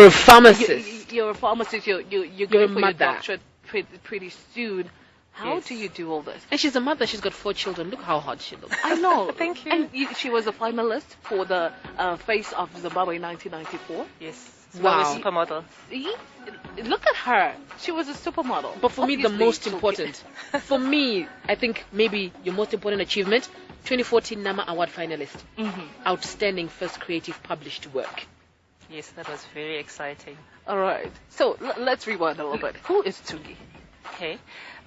a pharmacist. You're a pharmacist. You're You're going a for your mother. doctorate pretty soon. How Yes. do you do all this? And she's a mother. She's got 4 children. Look how hot she looks. I know. Thank you. And she was a finalist for the Face of Zimbabwe in 1994. Yes. Wow. Wow. Supermodel. See? Look at her. She was a supermodel. But for me, the Obviously, most she'll important, for me, I think maybe your most important achievement, 2014 NAMA Award finalist. Outstanding first creative published work. Yes, that was very exciting. All right. So let's rewind a little bit. Who is Tsungi? Okay.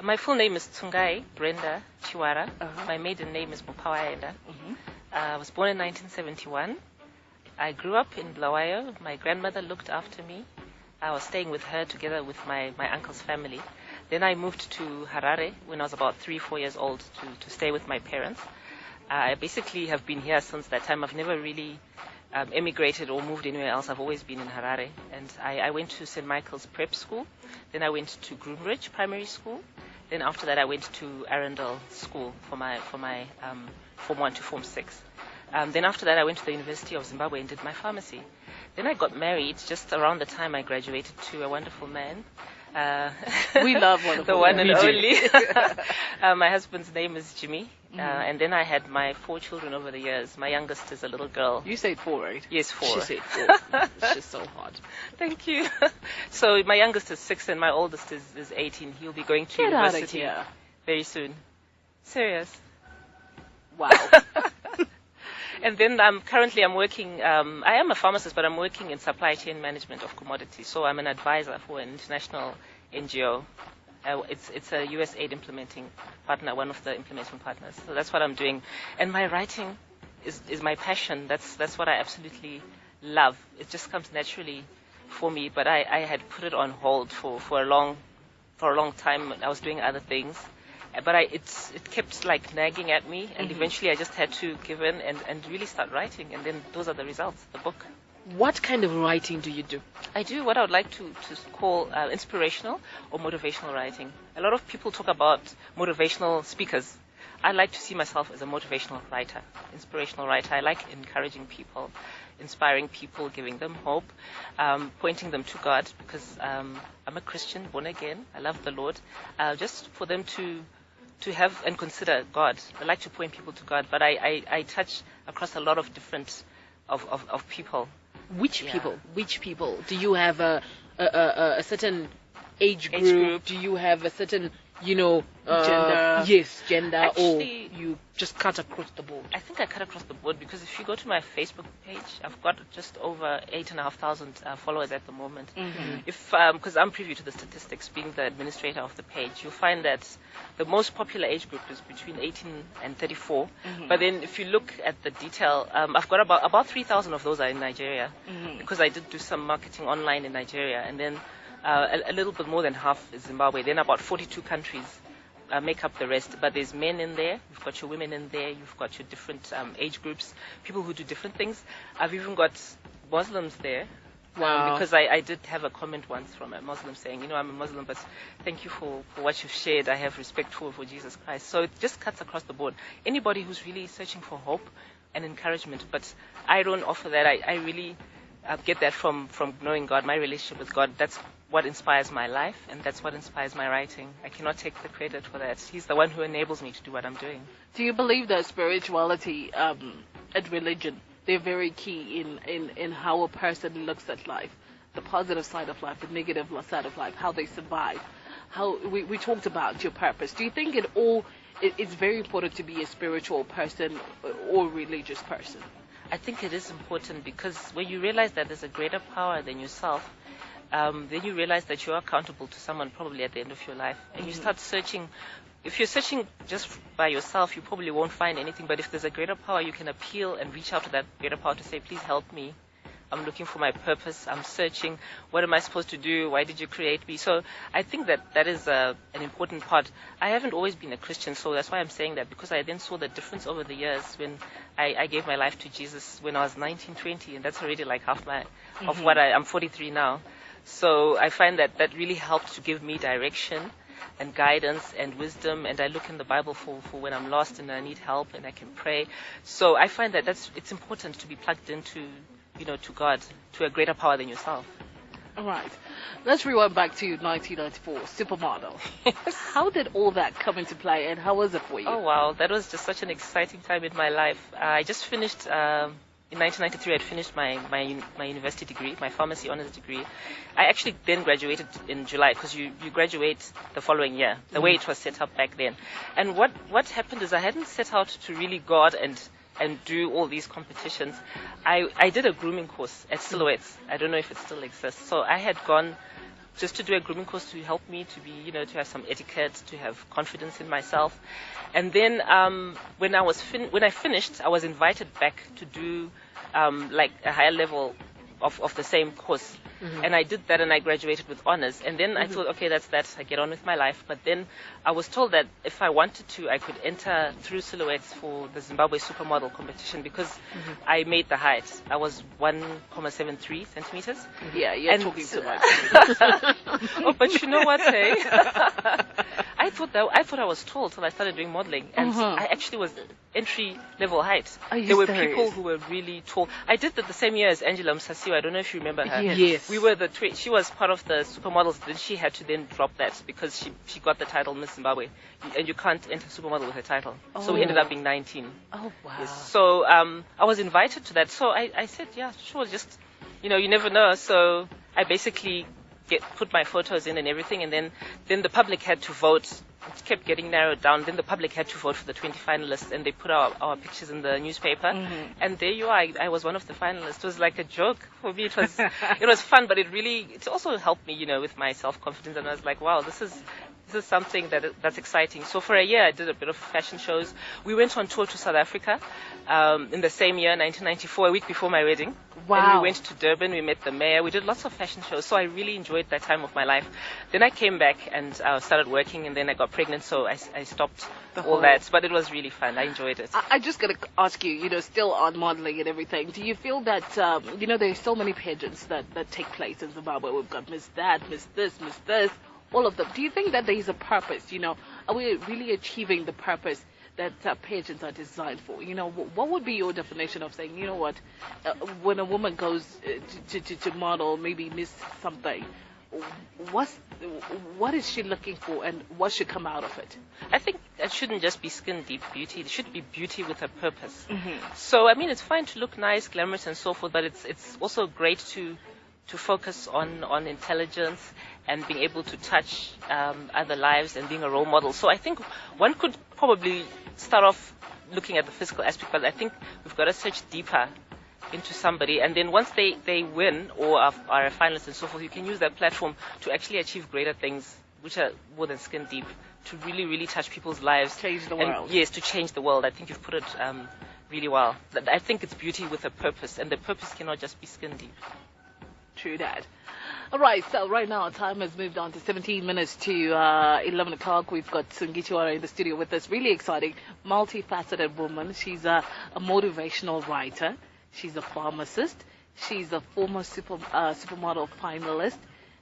My full name is Tsungai Brenda Chiwara. Uh-huh. My maiden name is Mupawaenda. I was born in 1971. I grew up in Bulawayo. My grandmother looked after me. I was staying with her together with my uncle's family. Then I moved to Harare when I was about 3-4 years old to stay with my parents. I basically have been here since that time. I've never really emigrated or moved anywhere else. I've always been in Harare. And I went to St. Michael's Prep School. Then I went to Groombridge Primary School. Then after that I went to Arundel School for my Form 1 to Form 6. Then after that I went to the University of Zimbabwe and did my pharmacy. Then I got married just around the time I graduated to a wonderful man. We love wonderful the one men. and We do. only. My husband's name is Jimmy. And then I had my 4 children over the years. My youngest is a little girl. You said 4, right? Yes, 4. She said 4. She's so hot. Thank you. So my youngest is 6 and my oldest is 18. He'll be going to Get out of university here. very soon. Serious. Wow. And then currently I'm working, I am a pharmacist, but I'm working in supply chain management of commodities. So I'm an advisor for an international NGO. It's a USAID implementing partner, one of the implementing partners. So that's what I'm doing. And my writing is my passion. That's what I absolutely love. It just comes naturally for me, but I had put it on hold for a long time. I was doing other things. But it kept like nagging at me, and eventually I just had to give in and really start writing, and then those are the results, the book. What kind of writing do you do? I do what I would like to call inspirational or motivational writing. A lot of people talk about motivational speakers. I like to see myself as a motivational writer, inspirational writer. I like encouraging people, inspiring people, giving them hope, pointing them to God, because I'm a Christian, born again. I love the Lord. Just for them to have and consider God. I like to point people to God, but I touch across a lot of different of people. Which Yeah. people? Which people? Do you have a certain age group? Age group. Do you have a certain, Gender. Yes, gender, Actually- or you just cut across the board? I think I cut across the board, because if you go to my Facebook page, I've got just over 8,500 followers at the moment. Because I'm privy to the statistics, being the administrator of the page, you'll find that the most popular age group is between 18 and 34. But then if you look at the detail, I've got about 3,000 of those are in Nigeria, because I did do some marketing online in Nigeria, and then a little bit more than half is Zimbabwe. Then about 42 countries make up the rest. But there's men in there, you've got your women in there, you've got your different age groups, people who do different things. I've even got Muslims there. Wow. Because I did have a comment once from a Muslim saying, I'm a Muslim, but thank you for what you've shared. I have respect for Jesus Christ. So it just cuts across the board. Anybody who's really searching for hope and encouragement, but I don't offer that. I really get that from knowing God, my relationship with God. That's what inspires my life, and that's what inspires my writing. I cannot take the credit for that. He's the one who enables me to do what I'm doing. Do you believe that spirituality and religion, they're very key in how a person looks at life, the positive side of life, the negative side of life, how they survive? How we talked about your purpose. Do you think it's very important to be a spiritual person or religious person? I think it is important, because when you realize that there's a greater power than yourself, then you realize that you're accountable to someone probably at the end of your life. And you start searching. If you're searching just by yourself, you probably won't find anything. But if there's a greater power, you can appeal and reach out to that greater power to say, please help me. I'm looking for my purpose. I'm searching. What am I supposed to do? Why did you create me? So I think that is an important part. I haven't always been a Christian, so that's why I'm saying that, because I then saw the difference over the years when I gave my life to Jesus when I was 19, 20, and that's already like half of what I'm 43 now. So I find that really helped to give me direction and guidance and wisdom, and I look in the Bible for when I'm lost and I need help, and I can pray. So I find that it's important to be plugged into, to God, to a greater power than yourself. All right. Let's rewind back to 1994, Supermodel. How did all that come into play, and how was it for you? Oh wow, that was just such an exciting time in my life. I just finished in 1993. I'd finished my university degree, my pharmacy honors degree. I actually then graduated in July because you graduate the following year, the way it was set up back then. And what happened is I hadn't set out to really go out and do all these competitions. I did a grooming course at Silhouettes. I don't know if it still exists. So I had gone just to do a grooming course to help me to be, to have some etiquette, to have confidence in myself. And then when I finished, I was invited back to do like a higher level of the same course. And I did that and I graduated with honors. And then I thought, okay, that's that. I get on with my life. But then I was told that if I wanted to, I could enter through Silhouettes for the Zimbabwe Supermodel competition because I made the height. I was 1.73 centimeters. Yeah, you're talking too much. Oh, but you know what, hey? I thought I was tall till I started doing modeling, and I actually was entry level height. There were people who were really tall. I did that the same year as Angela Msasiwa. I don't know if you remember her. Yes. We were she was part of the supermodels. Then she had to then drop that because she got the title Miss Zimbabwe, and you can't enter supermodel with a title. So we ended up being 19. Oh wow. Yes. So I was invited to that. So I said, yeah, sure. Just you never know. So I basically put my photos in and everything, and then the public had to vote. It kept getting narrowed down. Then the public had to vote for the 20 finalists, and they put our pictures in the newspaper. And there you are. I was one of the finalists. It was like a joke for me. It was fun, but it also helped me, with my self-confidence. And I was like, wow, this is something that's exciting. So for a year, I did a bit of fashion shows. We went on tour to South Africa in the same year, 1994, a week before my wedding. Wow. And we went to Durban. We met the mayor. We did lots of fashion shows. So I really enjoyed that time of my life. Then I came back and started working, and then I got pregnant. So I stopped all that. But it was really fun. I enjoyed it. I just got to ask you, still on modeling and everything, do you feel that, there's so many pageants that take place in Zimbabwe? We've got Miss That, Miss This, Miss This, all of them. Do you think that there is a purpose? Are we really achieving the purpose that pageants are designed for? What would be your definition of saying, when a woman goes to model, maybe miss something, what is she looking for, and what should come out of it? I think it shouldn't just be skin deep beauty. It should be beauty with a purpose. So it's fine to look nice, glamorous, and so forth, but it's also great to focus on intelligence and being able to touch other lives and being a role model. So I think one could probably start off looking at the physical aspect, but I think we've got to search deeper into somebody, and then once they win or are a finalist and so forth, you can use that platform to actually achieve greater things, which are more than skin deep, to really, really touch people's lives. Change the world. Yes, to change the world. I think you've put it really well. I think it's beauty with a purpose, and the purpose cannot just be skin deep. True that. All right, so right now our time has moved on to 17 minutes to 11 o'clock. We've got Sungichiwara in the studio with us. Really exciting, multifaceted woman. She's a motivational writer. She's a pharmacist. She's a former supermodel finalist.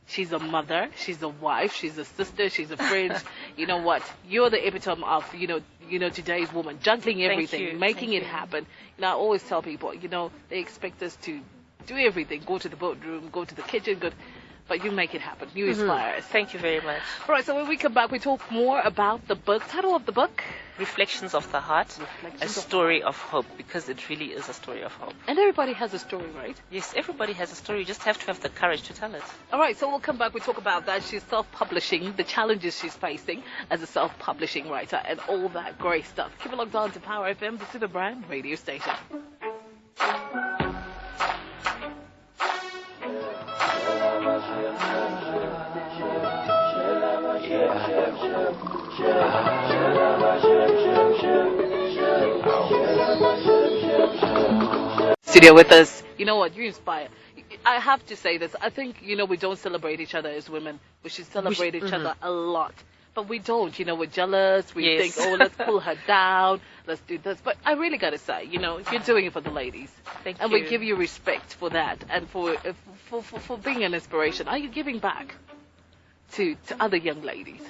She's a mother. She's a wife. She's a sister. She's a friend. You know what? You're the epitome of, today's woman, juggling everything, making it happen. I always tell people, they expect us to do everything, go to the boardroom, go to the kitchen, but you make it happen. You inspire us. Thank you very much. All right, so when we come back, we talk more about the book. Title of the book? Reflections of the Heart, a story of hope, because it really is a story of hope. And everybody has a story, right? Yes, everybody has a story. You just have to have the courage to tell it. All right, so we'll come back. We talk about that. She's self-publishing, the challenges she's facing as a self-publishing writer, and all that great stuff. Keep it locked on to PowerFM, the super brand radio station. Studio with us. You know what? You inspire. I have to say this. I think, we don't celebrate each other as women. We should celebrate each other a lot. But we don't. We're jealous. We think, let's pull her down. Let's do this. But I really got to say, you're doing it for the ladies. Thank and you. we give you respect for that and for being an inspiration. Are you giving back to other young ladies?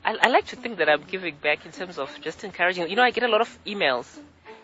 I like to think that I'm giving back in terms of just encouraging. I get a lot of emails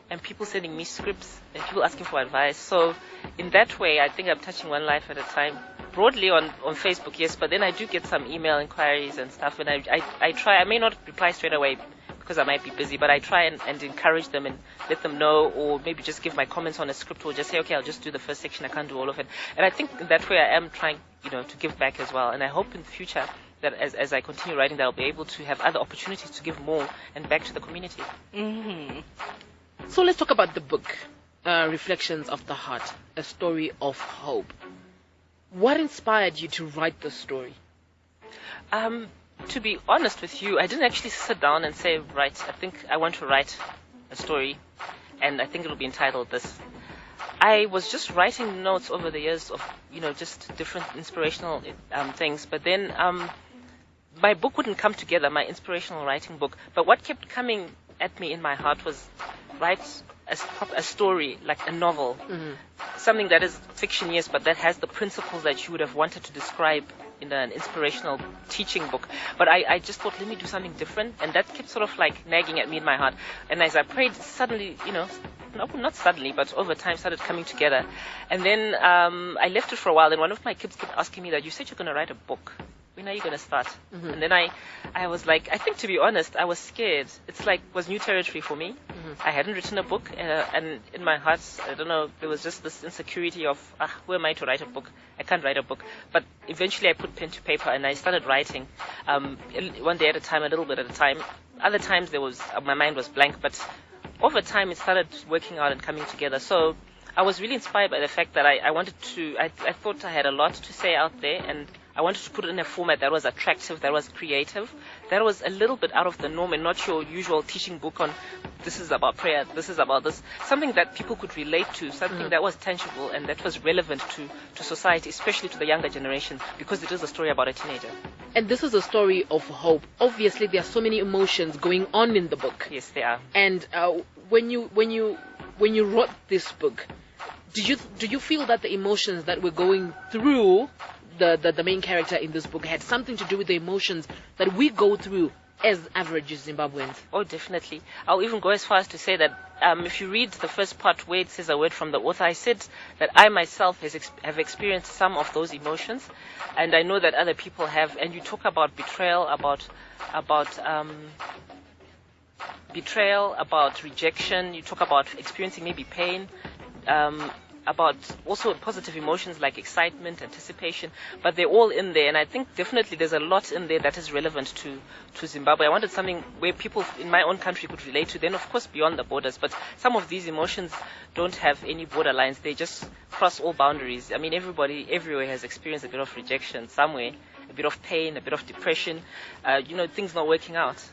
and people sending me scripts and people asking for advice. So in that way, I think I'm touching one life at a time broadly on Facebook, yes, but then I do get some email inquiries and stuff, and I try. I may not reply straight away because I might be busy, but I try and encourage them and let them know, or maybe just give my comments on a script, or just say, okay, I'll just do the first section, I can't do all of it. And I think that way I am trying, to give back as well, and I hope in the future that as I continue writing, that I'll be able to have other opportunities to give more and back to the community. Mm-hmm. So let's talk about the book, Reflections of the Heart, a story of hope. What inspired you to write this story? To be honest with you, I didn't actually sit down and say, right, I think I want to write a story, and I think it'll be entitled this. I was just writing notes over the years of, just different inspirational things, but then my book wouldn't come together, my inspirational writing book. But what kept coming at me in my heart was write a story, like a novel, something that is fiction, yes, but that has the principles that you would have wanted to describe in an inspirational teaching book. But I just thought, let me do something different, and that kept sort of like nagging at me in my heart. And as I prayed, suddenly, not suddenly, but over time started coming together. And then I left it for a while, and one of my kids kept asking me that, you said you're going to write a book. When are you going to start? Mm-hmm. And then I was like, I think, to be honest, I was scared. It's like, was new territory for me. Mm-hmm. I hadn't written a book, and in my heart, I don't know, there was just this insecurity of, who am I to write a book? I can't write a book. But eventually I put pen to paper and I started writing, one day at a time, a little bit at a time. Other times my mind was blank, but over time it started working out and coming together. So I was really inspired by the fact that I thought I had a lot to say out there, and I wanted to put it in a format that was attractive, that was creative, that was a little bit out of the norm and not your usual teaching book on this is about prayer, this is about this. Something that people could relate to, something that was tangible and that was relevant to society, especially to the younger generation, because it is a story about a teenager. And this is a story of hope. Obviously, there are so many emotions going on in the book. Yes, there are. And when you wrote this book, do you feel that the emotions that were going through the main character in this book had something to do with the emotions that we go through as average Zimbabweans? Oh, definitely. I'll even go as far as to say that if you read the first part where it says a word from the author, I said that I myself have experienced some of those emotions, and I know that other people have. And you talk about betrayal, about rejection. You talk about experiencing maybe pain. About also positive emotions like excitement, anticipation, but they're all in there, and I think definitely there's a lot in there that is relevant to Zimbabwe. I wanted something where people in my own country could relate to, then of course beyond the borders, but some of these emotions don't have any borderlines, they just cross all boundaries. I mean, everybody everywhere has experienced a bit of rejection somewhere, a bit of pain, a bit of depression, things not working out.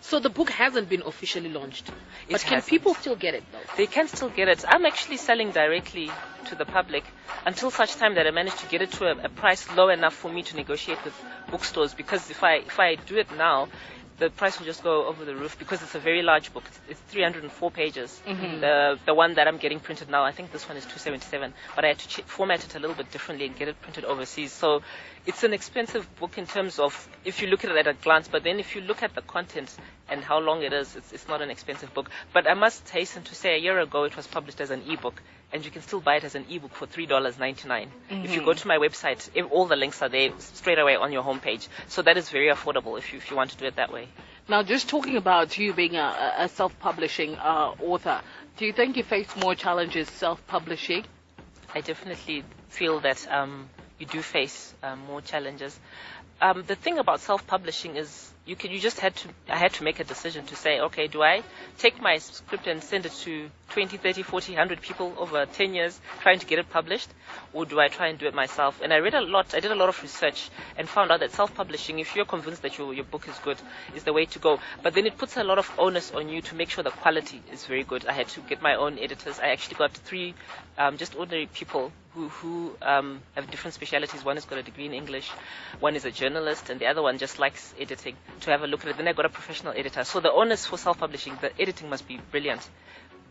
So the book hasn't been officially launched, but can people still get it though? They can still get it. I'm actually selling directly to the public until such time that I manage to get it to a price low enough for me to negotiate with bookstores, because if I do it now, the price will just go over the roof, because it's a very large book. It's 304 pages. Mm-hmm. The one that I'm getting printed now, I think this one is 277, but I had to format it a little bit differently and get it printed overseas. So it's an expensive book in terms of if you look at it at a glance, but then if you look at the content and how long it is, it's not an expensive book. But I must hasten to say, a year ago it was published as an ebook, and you can still buy it as an ebook for $3.99. Mm-hmm. If you go to my website, all the links are there straight away on your homepage. So that is very affordable if you want to do it that way. Now, just talking about you being a self-publishing author, do you think you face more challenges self-publishing? I definitely feel that you do face more challenges. The thing about self-publishing is I had to make a decision to say, okay, do I take my script and send it to 20, 30, 40, 100 people over 10 years trying to get it published, or do I try and do it myself? And I did a lot of research and found out that self-publishing, if you're convinced that your book is good, is the way to go. But then it puts a lot of onus on you to make sure the quality is very good. I had to get my own editors. I actually got 3 just ordinary people who have different specialities. One has got a degree in English, one is a journalist, and the other one just likes editing, to have a look at it. Then I got a professional editor. So the onus for self-publishing, the editing must be brilliant.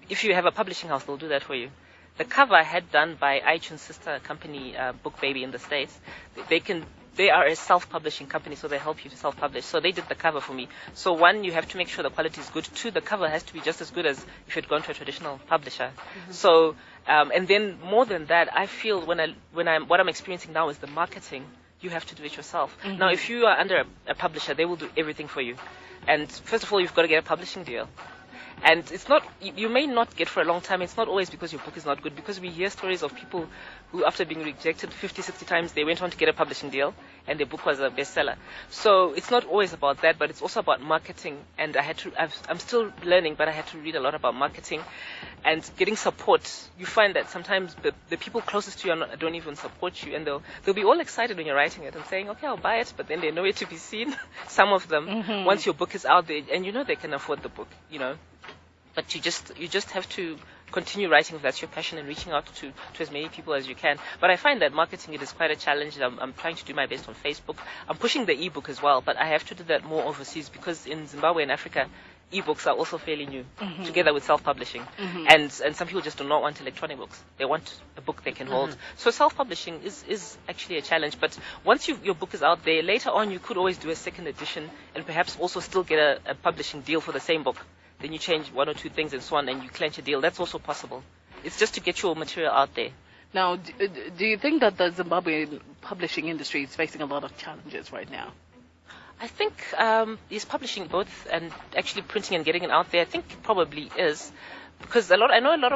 If you have a publishing house, they'll do that for you. The cover I had done by iTunes sister company, Book Baby in the States. They are a self-publishing company, so they help you to self-publish. So they did the cover for me. So 1, you have to make sure the quality is good. 2, the cover has to be just as good as if you'd gone to a traditional publisher. Mm-hmm. So And then more than that, I feel what I'm experiencing now is the marketing. You have to do it yourself. Mm-hmm. Now, if you are under a publisher, they will do everything for you. And first of all, you've got to get a publishing deal. And it's not, you may not get for a long time. It's not always because your book is not good, because we hear stories of people who, after being rejected 50, 60 times, they went on to get a publishing deal and their book was a bestseller. So it's not always about that, but it's also about marketing. And I'm still learning, but I had to read a lot about marketing and getting support. You find that sometimes the people closest to you don't even support you, and they'll be all excited when you're writing it and saying, okay, I'll buy it, but then they're nowhere to be seen. Some of them, once your book is out there, and they can afford the book, But you just have to continue writing if that's your passion and reaching out to as many people as you can. But I find that marketing it is quite a challenge. I'm trying to do my best on Facebook. I'm pushing the ebook as well, but I have to do that more overseas because in Zimbabwe and Africa, ebooks are also fairly new, together with self-publishing. And some people just do not want electronic books. They want a book they can hold. So self-publishing is actually a challenge. But once your book is out there, later on you could always do a second edition and perhaps also still get a publishing deal for the same book. Then you change one or two things and so on, and you clench a deal. That's also possible. It's just to get your material out there. Now, do you think that the Zimbabwean publishing industry is facing a lot of challenges right now? I think is publishing both and actually printing and getting it out there. I think it probably is, because there are a lot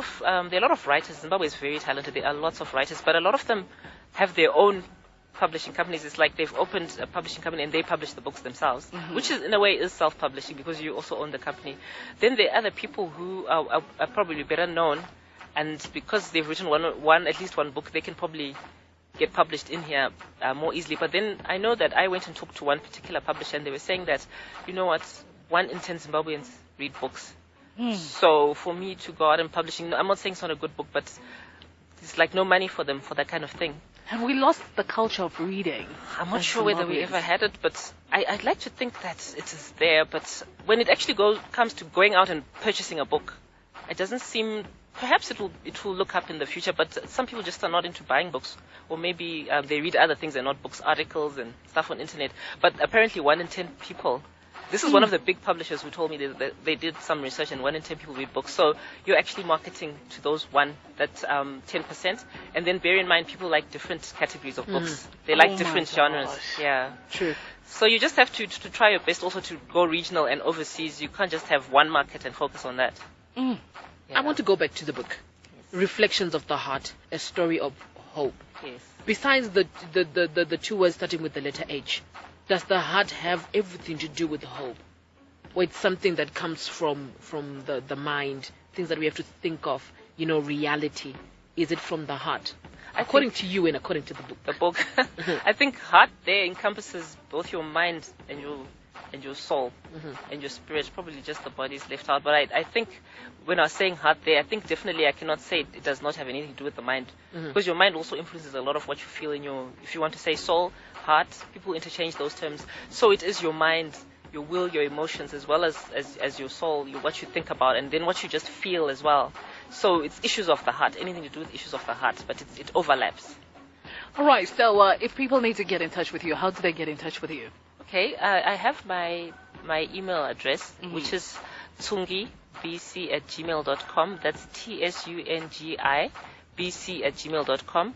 of writers. Zimbabwe is very talented. There are lots of writers, but a lot of them have their own publishing companies. It's like they've opened a publishing company and they publish the books themselves, which is in a way is self-publishing because you also own the company. Then there are other people who are probably better known, and because they've written at least one book, they can probably get published in here more easily. But then I know that I went and talked to one particular publisher and they were saying that, 1 in 10 Zimbabweans read books. So for me to go out and publishing, I'm not saying it's not a good book, but it's like no money for them for that kind of thing. Have we lost the culture of reading? I'm not sure whether we ever had it, but I'd like to think that it is there. But when it actually comes to going out and purchasing a book, it doesn't seem. Perhaps it will look up in the future, but some people just are not into buying books, or maybe they read other things and not books, articles and stuff on internet. But apparently 1 in 10 people. This is one of the big publishers who told me that they did some research and 1 in 10 people read books. So you're actually marketing to those 10%. And then bear in mind, people like different categories of books. They like different genres. Yeah. True. So you just have to try your best also to go regional and overseas. You can't just have one market and focus on that. Yeah. I want to go back to the book. Yes. Reflections of the Heart, a story of hope. Yes. Besides the two words starting with the letter H, does the heart have everything to do with hope? Or it's something that comes from the mind, things that we have to think of, reality? Is it from the heart? According to you and according to the book. The book. I think heart there encompasses both your mind and your soul and your spirit. Probably just the body is left out. But I think when I was saying heart there, I think definitely I cannot say it does not have anything to do with the mind. Because your mind also influences a lot of what you feel in if you want to say soul, heart, people interchange those terms. So it is your mind, your will, your emotions, as well as your soul, what you think about, and then what you just feel as well. So it's issues of the heart, anything to do with issues of the heart, but it overlaps. All right, so if people need to get in touch with you, how do they get in touch with you? Okay, I have my email address, which is tsungibc@gmail.com. That's TSUNGI@bc@gmail.com.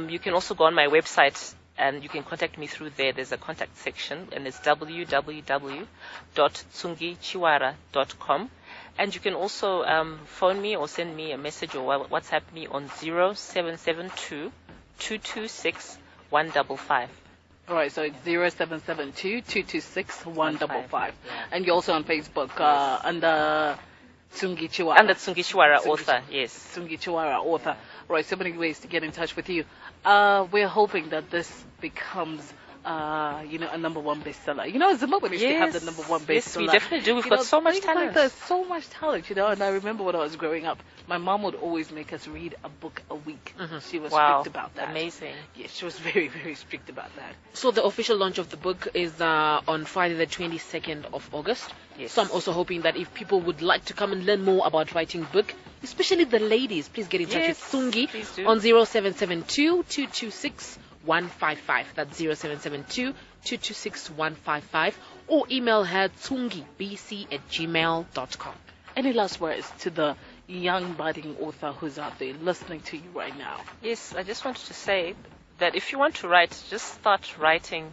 You can also go on my website and you can contact me through there. There's a contact section and it's www.tsungichiwara.com. And you can also phone me or send me a message or WhatsApp me on 0772 226 155. All right, so it's 0772 226 155. Yeah. And you're also on Facebook under Tsungichiwara. Under Tsungichiwara author, yes. Tsungichiwara author. Right, so many ways to get in touch with you. We're hoping that this becomes a number one bestseller. Zimbabwe used to have the number one bestseller. Yes, we definitely do. We've got so much talent. There's so much talent, and I remember when I was growing up, my mom would always make us read a book a week. She was strict about that. Amazing. Yes, she was very, very strict about that. So the official launch of the book is on Friday the 22nd of August. Yes. So I'm also hoping that if people would like to come and learn more about writing book, especially the ladies, please get in touch with Tsungi on 0772 226 155. That's 0772 226 155, or email her tsungibc@gmail.com. Any last words to the young budding author who's out there listening to you right now? Yes, I just wanted to say that if you want to write, just start writing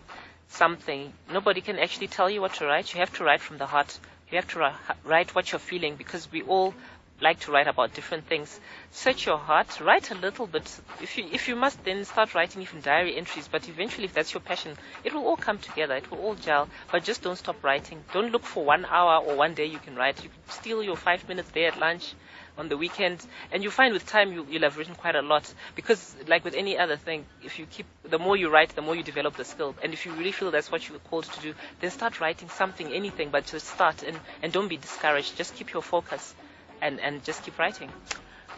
something. Nobody can actually tell you what to write. You have to write from the heart. You have to write what you're feeling, because we all like to write about different things. Search your heart, write a little bit. If you must, then start writing even diary entries, but eventually, if that's your passion, it will all come together, it will all gel. But just don't stop writing. Don't look for 1 hour or 1 day you can write. You can steal your 5 minutes there at lunch, on the weekend, and you find with time you'll have written quite a lot. Because like with any other thing, if you the more you write, the more you develop the skill. And if you really feel that's what you're called to do, then start writing something, anything, but just start, and don't be discouraged. Just keep your focus and just keep writing.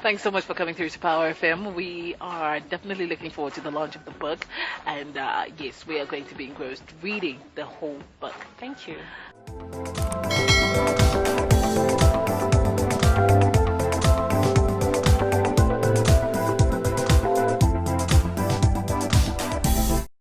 Thanks so much for coming through to Power FM. We are definitely looking forward to the launch of the book. And yes, we are going to be engrossed reading the whole book. Thank you.